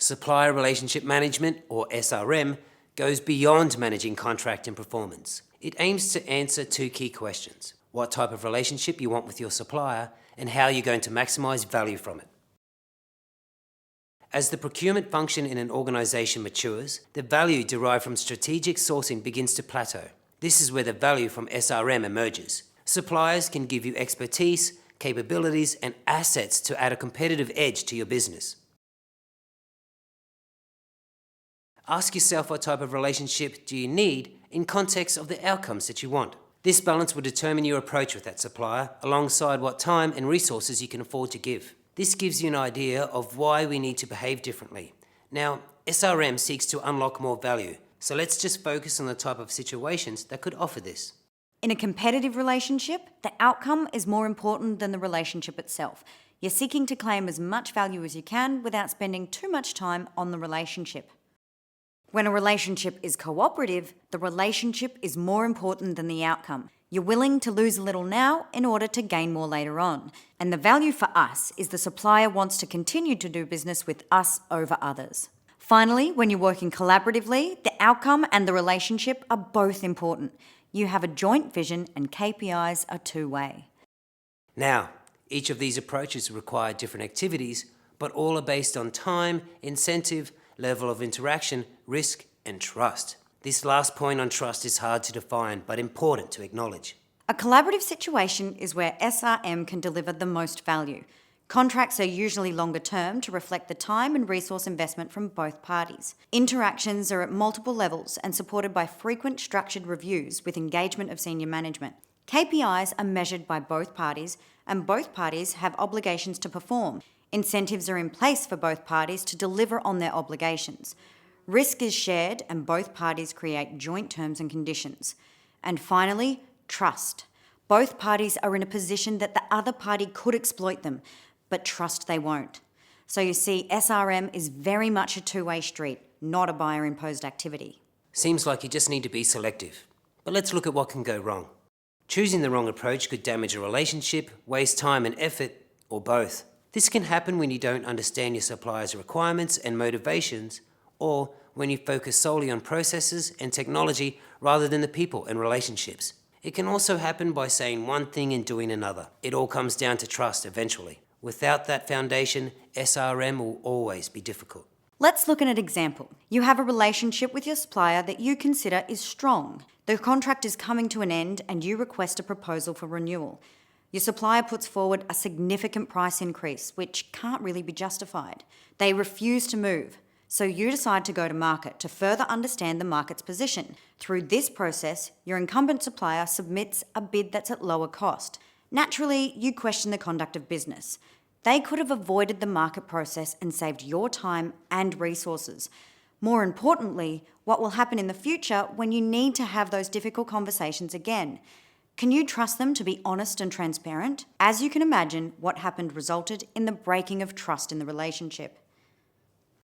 Supplier Relationship Management, or SRM, goes beyond managing contract and performance. It aims to answer two key questions: what type of relationship you want with your supplier and how you're going to maximize value from it. As the procurement function in an organization matures, the value derived from strategic sourcing begins to plateau. This is where the value from SRM emerges. Suppliers can give you expertise, capabilities, and assets to add a competitive edge to your business. Ask yourself what type of relationship do you need in context of the outcomes that you want. This balance will determine your approach with that supplier, alongside what time and resources you can afford to give. This gives you an idea of why we need to behave differently. Now, SRM seeks to unlock more value, so let's just focus on the type of situations that could offer this. In a competitive relationship, the outcome is more important than the relationship itself. You're seeking to claim as much value as you can without spending too much time on the relationship. When a relationship is cooperative, the relationship is more important than the outcome. You're willing to lose a little now in order to gain more later on. And the value for us is the supplier wants to continue to do business with us over others. Finally, when you're working collaboratively, the outcome and the relationship are both important. You have a joint vision and KPIs are two-way. Now, each of these approaches require different activities, but all are based on time, incentive, level of interaction, risk, and trust. This last point on trust is hard to define, but important to acknowledge. A collaborative situation is where SRM can deliver the most value. Contracts are usually longer term to reflect the time and resource investment from both parties. Interactions are at multiple levels and supported by frequent structured reviews with engagement of senior management. KPIs are measured by both parties, and both parties have obligations to perform. Incentives are in place for both parties to deliver on their obligations. Risk is shared and both parties create joint terms and conditions. And finally, trust. Both parties are in a position that the other party could exploit them, but trust they won't. So you see, SRM is very much a two-way street, not a buyer-imposed activity. Seems like you just need to be selective. But let's look at what can go wrong. Choosing the wrong approach could damage a relationship, waste time and effort, or both. This can happen when you don't understand your supplier's requirements and motivations, or when you focus solely on processes and technology rather than the people and relationships. It can also happen by saying one thing and doing another. It all comes down to trust eventually. Without that foundation, SRM will always be difficult. Let's look at an example. You have a relationship with your supplier that you consider is strong. The contract is coming to an end and you request a proposal for renewal. Your supplier puts forward a significant price increase, which can't really be justified. They refuse to move, so you decide to go to market to further understand the market's position. Through this process, your incumbent supplier submits a bid that's at lower cost. Naturally, you question the conduct of business. They could have avoided the market process and saved your time and resources. More importantly, what will happen in the future when you need to have those difficult conversations again? Can you trust them to be honest and transparent? As you can imagine, what happened resulted in the breaking of trust in the relationship.